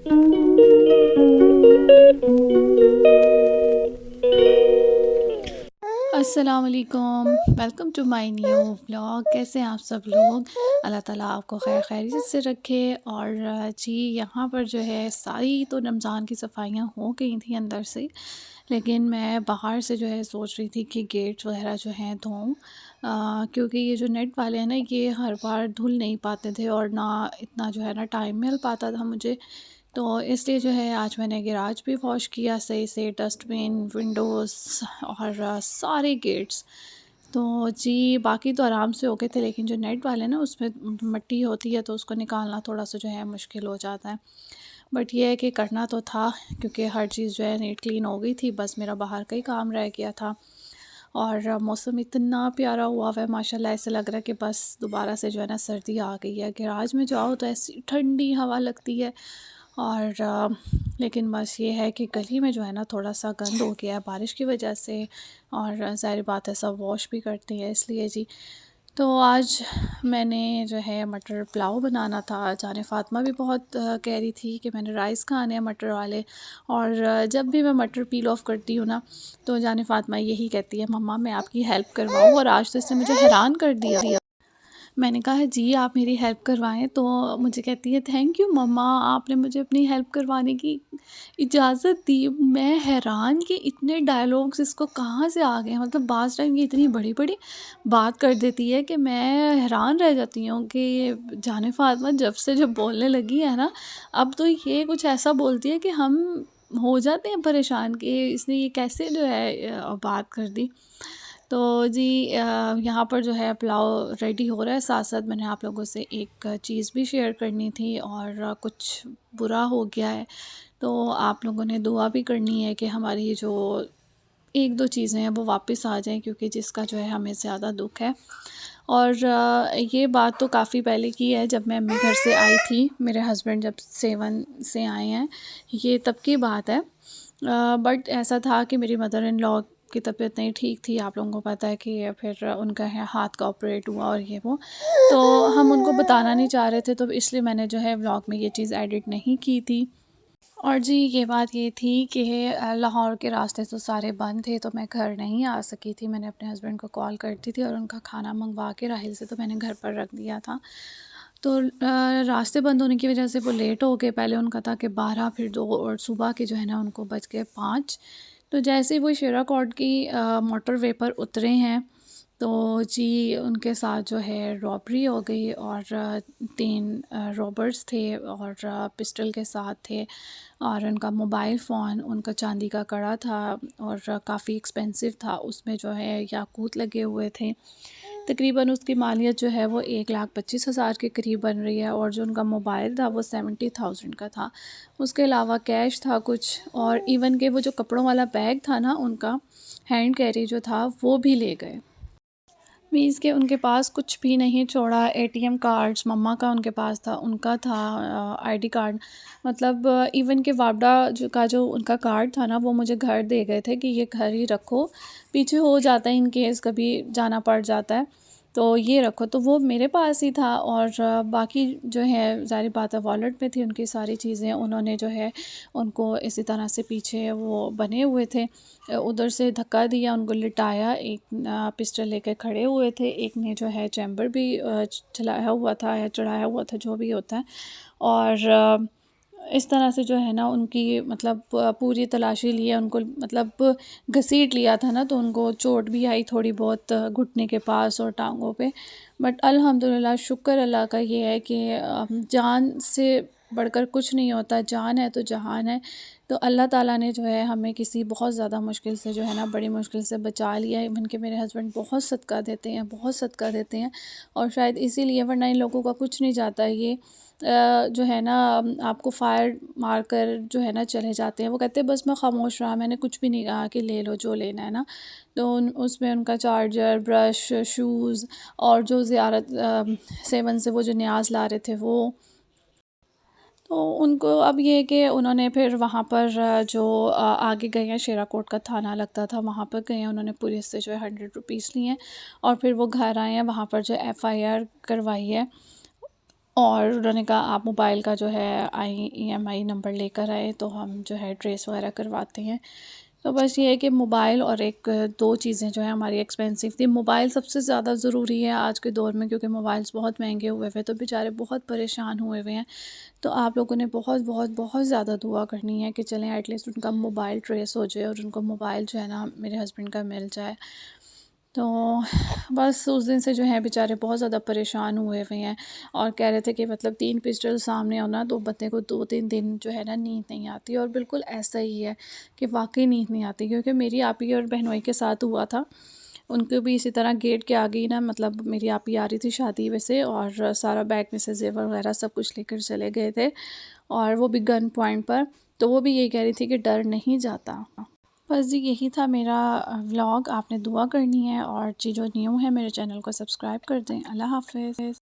अस्सलाम वालेकुम, welcome to my new vlog. कैसे हैं आप सब लोग? अल्लाह ताला आपको खैर खैरियत से रखे। और जी यहाँ पर जो है सारी तो रमज़ान की सफाइयाँ हो गई थी अंदर से, लेकिन मैं बाहर से जो है सोच रही थी कि गेट्स वगैरह जो हैं धोऊं, क्योंकि ये जो नेट वाले हैं ना, ये हर बार धुल नहीं पाते थे और ना इतना जो है ना टाइम मिल पाता था मुझे। तो इसलिए जो है आज मैंने गैराज भी वॉश किया सही से, डस्टबिन, विंडोज़ और सारे गेट्स। तो जी बाकी तो आराम से हो गए थे, लेकिन जो नेट वाले ना उसमें मिट्टी होती है तो उसको निकालना थोड़ा सा जो है मुश्किल हो जाता है। बट ये है कि करना तो था, क्योंकि हर चीज़ जो है नीट क्लीन हो गई थी, बस मेरा बाहर का ही काम रह गया था। और मौसम इतना प्यारा हुआ है माशाल्लाह, ऐसे लग रहा है कि बस दोबारा से जो है ना सर्दी आ गई है। गैराज में जाओ तो ऐसी ठंडी हवा लगती है। और लेकिन बस ये है कि गली में जो है ना थोड़ा सा गंद हो गया है बारिश की वजह से, और ज़ाहिर बात है सब वॉश भी करते हैं इसलिए जी। तो आज मैंने जो है मटर पुलाव बनाना था। जाने फ़ातिमा भी बहुत कह रही थी कि मैंने राइस खाने हैं मटर वाले। और जब भी मैं मटर पील ऑफ़ करती हूँ ना, तो जाने फ़ातिमा यही कहती है, मम्मा मैं आपकी हेल्प करवाऊँ, और आज तो इसने मुझे हैरान कर दिया। मैंने कहा जी आप मेरी हेल्प करवाएँ, तो मुझे कहती है थैंक यू मम्मा, आपने मुझे अपनी हेल्प करवाने की इजाज़त दी। मैं हैरान कि इतने डायलॉग्स इसको कहाँ से आ गए, मतलब बाज़ टाइम ये इतनी बड़ी-बड़ी बात कर देती है कि मैं हैरान रह जाती हूँ कि ये जाने फ़ातिमा जब बोलने लगी है ना, अब तो ये कुछ ऐसा बोलती है कि हम हो जाते हैं परेशान कि इसने ये कैसे जो है बात कर दी। तो जी यहाँ पर जो है पुलाव रेडी हो रहा है, साथ-साथ मैंने आप लोगों से एक चीज़ भी शेयर करनी थी, और कुछ बुरा हो गया है, तो आप लोगों ने दुआ भी करनी है कि हमारी ये जो 1-2 चीज़ें हैं वो वापस आ जाएँ, क्योंकि जिसका जो है हमें ज़्यादा दुःख है। और ये बात तो काफ़ी पहले की है, जब मैं अम्मी घर से आई थी, मेरे हस्बैंड जब सेवन से आए हैं, ये तब की बात है। बट ऐसा था कि मेरी मदर इन लॉ की तबीयत नहीं ठीक थी, आप लोगों को पता है कि फिर उनका है हाथ का ऑपरेट हुआ और ये वो। तो हम उनको बताना नहीं चाह रहे थे, तो इसलिए मैंने जो है व्लॉग में ये चीज़ एडिट नहीं की थी। और जी ये बात ये थी कि लाहौर के रास्ते तो सारे बंद थे, तो मैं घर नहीं आ सकी थी। मैंने अपने हस्बैंड को कॉल करती थी और उनका खाना मंगवा के राहिल से तो मैंने घर पर रख दिया था। तो रास्ते बंद होने की वजह से वो लेट हो गए। पहले उनका था कि 12, फिर 2, और सुबह के जो है ना उनको बज गए 5। तो जैसे ही वो शेरा कोट की मोटरवे पर उतरे हैं, तो जी उनके साथ जो है रॉबरी हो गई, और 3 रॉबर्स थे और पिस्टल के साथ थे, और उनका मोबाइल फ़ोन, उनका चांदी का कड़ा था और काफ़ी एक्सपेंसिव था, उसमें जो है याकूत लगे हुए थे। तकरीबन उसकी मालियत जो है वो 1,25,000 के करीब बन रही है, और जो उनका मोबाइल था वो 70,000 का था। उसके अलावा कैश था कुछ, और इवन के वो जो कपड़ों वाला बैग था ना उनका, हैंड कैरी जो था वो भी ले गए। मीन्स के उनके पास कुछ भी नहीं छोड़ा। एटीएम कार्ड्स मम्मा का उनके पास था, उनका था आईडी कार्ड, मतलब इवन के वापडा जो उनका कार्ड था ना, वो मुझे घर दे गए थे कि ये घर ही रखो, पीछे हो जाता है इन केस कभी जाना पड़ जाता है, तो ये रखो। तो वो मेरे पास ही था, और बाकी जो है ज़ाहिर बात है वॉलेट में थी उनकी सारी चीज़ें। उन्होंने जो है उनको इसी तरह से पीछे वो बने हुए थे, उधर से धक्का दिया, उनको लिटाया, एक पिस्टल लेके खड़े हुए थे, एक ने जो है चैम्बर भी चलाया हुआ था या चढ़ाया हुआ था, जो भी होता है। और इस तरह से जो है ना उनकी मतलब पूरी तलाशी लिए, उनको मतलब घसीट लिया था ना, तो उनको चोट भी आई थोड़ी बहुत घुटने के पास और टांगों पे। बट अल्हम्दुलिल्लाह, शुक्र अल्लाह का ये है कि जान से बढ़कर कुछ नहीं होता, जान है तो जहान है। तो अल्लाह ताला ने जो है हमें किसी बहुत ज़्यादा मुश्किल से जो है ना, बड़ी मुश्किल से बचा लिया है। इवन के मेरे हस्बैंड बहुत सदका देते हैं, बहुत सदका देते हैं, और शायद इसीलिए, वरना इन लोगों का कुछ नहीं जाता। ये जो है ना आपको फायर मार कर जो है ना चले जाते हैं। वो कहते हैं बस मैं खामोश रहा, मैंने कुछ भी नहीं कहा कि ले लो जो लेना है ना। तो उसमें उनका चार्जर, ब्रश, शूज़, और जो ज़ियारत सेवन से वो जो न्याज ला रहे थे वो। तो उनको अब ये है कि उन्होंने फिर वहाँ पर जो आगे गए हैं, शेरा कोट का थाना लगता था, वहाँ पर गए हैं, उन्होंने पुलिस से जो है 100 रुपीज़ लिए हैं, और फिर वो घर आए हैं, वहाँ पर जो एफआईआर करवाई है। और उन्होंने कहा आप मोबाइल का जो है ईएमआई नंबर लेकर आए तो हम जो है ट्रेस वगैरह करवाते हैं। तो बस ये है कि मोबाइल और एक दो चीज़ें जो हैं हमारी एक्सपेंसिव थी। मोबाइल सबसे ज़्यादा ज़रूरी है आज के दौर में, क्योंकि मोबाइल्स बहुत महंगे हुए हुए, तो बेचारे बहुत परेशान हुए हुए हैं। तो आप लोगों ने बहुत बहुत बहुत ज़्यादा दुआ करनी है कि चलें एटलीस्ट उनका मोबाइल ट्रेस हो जाए और उनको मोबाइल जो है ना मेरे हस्बैंड का मिल जाए। तो बस उस दिन से जो है बेचारे बहुत ज़्यादा परेशान हुए हुए हैं और कह रहे थे कि मतलब 3 पिस्टल सामने हो ना तो बंदे को 2-3 दिन जो है ना नींद नहीं आती, और बिल्कुल ऐसा ही है कि वाक़ई नींद नहीं आती, क्योंकि मेरी आपी और बहनोई के साथ हुआ था। उनको भी इसी तरह गेट के आगे ही ना, मतलब मेरी आपी आ रही थी शादी में से और सारा बैग में से ज़ेवर वगैरह सब कुछ लेकर चले गए थे, और वो भी गन पॉइंट पर। तो वो भी यही कह रही थी कि डर नहीं जाता। बस जी यही था मेरा व्लॉग। आपने दुआ करनी है, और जी जो न्यू है मेरे चैनल को सब्सक्राइब कर दें। अल्लाह हाफ़िज़।